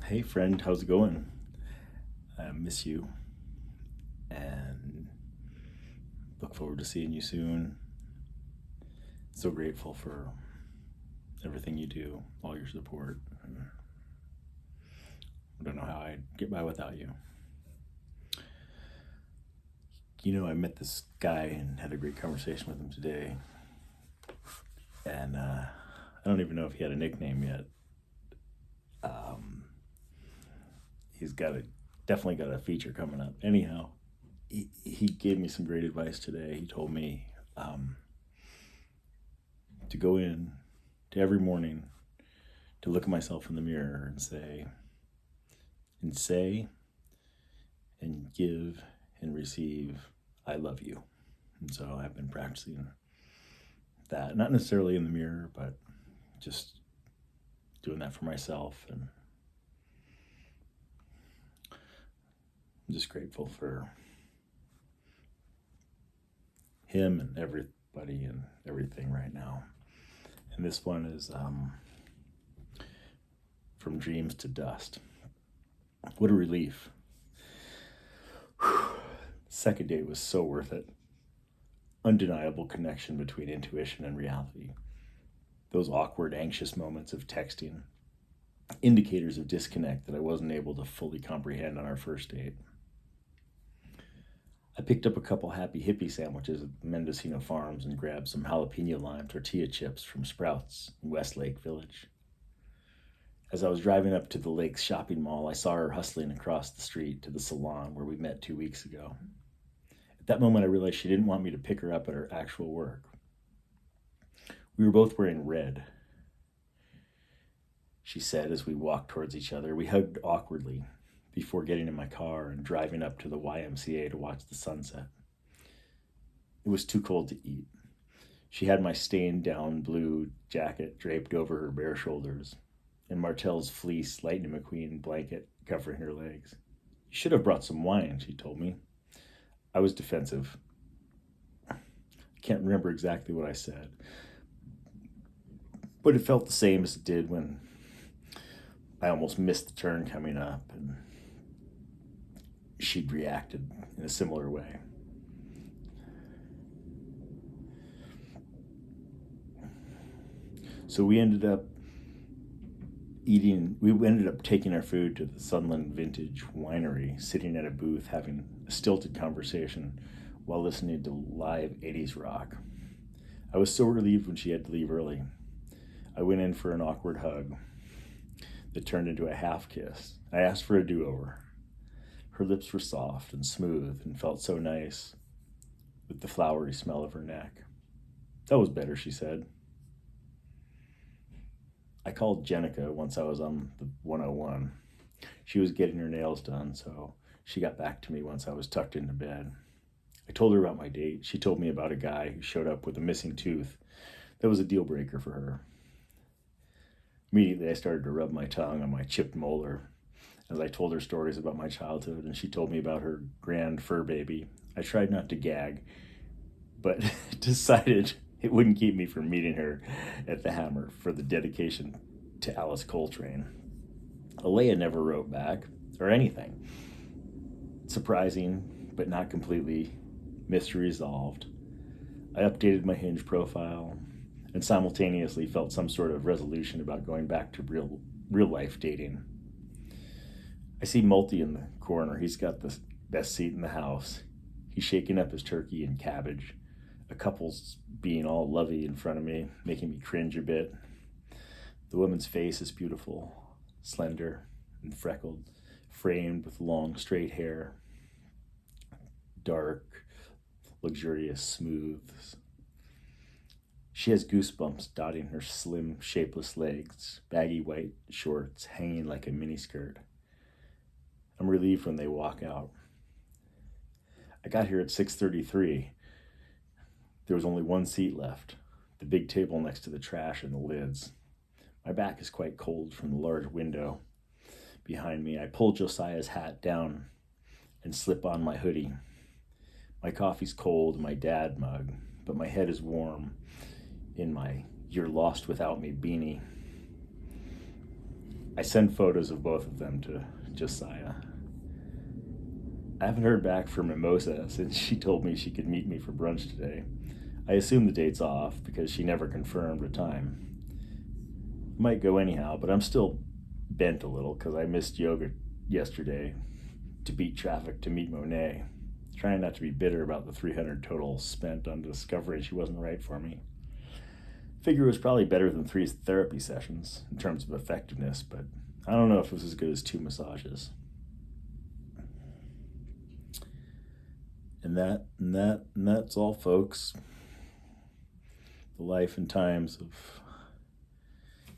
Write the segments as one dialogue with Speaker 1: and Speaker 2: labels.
Speaker 1: Hey friend, how's it going? I miss you and look forward to seeing you soon. So grateful for everything you do, all your support. I don't know how I'd get by without you. I met this guy and had a great conversation with him today. And I don't even know if he had a nickname yet. He's definitely got a feature coming up. Anyhow, he gave me some great advice today. He told me to go in to every morning to look at myself in the mirror and say and give and receive, I love you. And so I've been practicing that, not necessarily in the mirror, but just doing that for myself. And I'm just grateful for him and everybody and everything right now. And this one is From Dreams to Dust. What a relief. Second date was so worth it. Undeniable connection between intuition and reality. Those awkward, anxious moments of texting, indicators of disconnect that I wasn't able to fully comprehend on our first date. I picked up a couple happy hippie sandwiches at Mendocino Farms and grabbed some jalapeno lime tortilla chips from Sprouts in Westlake Village. As I was driving up to the lake's shopping mall, I saw her hustling across the street to the salon where we met 2 weeks ago. At that moment, I realized she didn't want me to pick her up at her actual work. We were both wearing red, she said as we walked towards each other. We hugged awkwardly before getting in my car and driving up to the YMCA to watch the sunset. It was too cold to eat. She had my stained down blue jacket draped over her bare shoulders and Martell's fleece Lightning McQueen blanket covering her legs. You should have brought some wine, she told me. I was defensive. I can't remember exactly what I said, but it felt the same as it did when I almost missed the turn coming up and she'd reacted in a similar way. So we ended up taking our food to the Sunland Vintage Winery, sitting at a booth having a stilted conversation while listening to live 80s rock. I was so relieved when she had to leave early. I went in for an awkward hug that turned into a half kiss. I asked for a do-over. Her lips were soft and smooth and felt so nice with the flowery smell of her neck. That was better, she said. I called Jenica once I was on the 101. She was getting her nails done, so she got back to me once I was tucked into bed. I told her about my date. She told me about a guy who showed up with a missing tooth. That was a deal breaker for her. Immediately, I started to rub my tongue on my chipped molar as I told her stories about my childhood, and she told me about her grand fur baby. I tried not to gag, but decided it wouldn't keep me from meeting her at the Hammer for the dedication to Alice Coltrane. Alea never wrote back, or anything. Surprising, but not completely. Mystery resolved. I updated my Hinge profile and simultaneously felt some sort of resolution about going back to real life dating. I see Multi in the corner. He's got the best seat in the house. He's shaking up his turkey and cabbage. A couple's being all lovey in front of me, making me cringe a bit. The woman's face is beautiful, slender and freckled, framed with long straight hair. Dark, luxurious, smooth. She has goosebumps dotting her slim, shapeless legs, baggy white shorts hanging like a miniskirt. I'm relieved when they walk out. I got here at 6:33. There was only one seat left, the big table next to the trash and the lids. My back is quite cold from the large window behind me. I pull Josiah's hat down and slip on my hoodie. My coffee's cold in my dad mug, but my head is warm in my "you're lost without me" beanie. I sent photos of both of them to Josiah. I haven't heard back from Mimosa since she told me she could meet me for brunch today. I assume the date's off because she never confirmed a time. Might go anyhow, but I'm still bent a little because I missed yoga yesterday to beat traffic to meet Monet. Trying not to be bitter about the 300 total spent on discovering she wasn't right for me. Figure it was probably better than 3 therapy sessions in terms of effectiveness, but I don't know if it was as good as 2 massages. And that's all, folks. The life and times of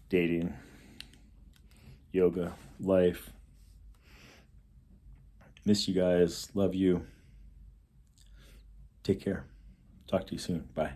Speaker 1: dating, yoga, life. Miss you guys. Love you. Take care. Talk to you soon. Bye.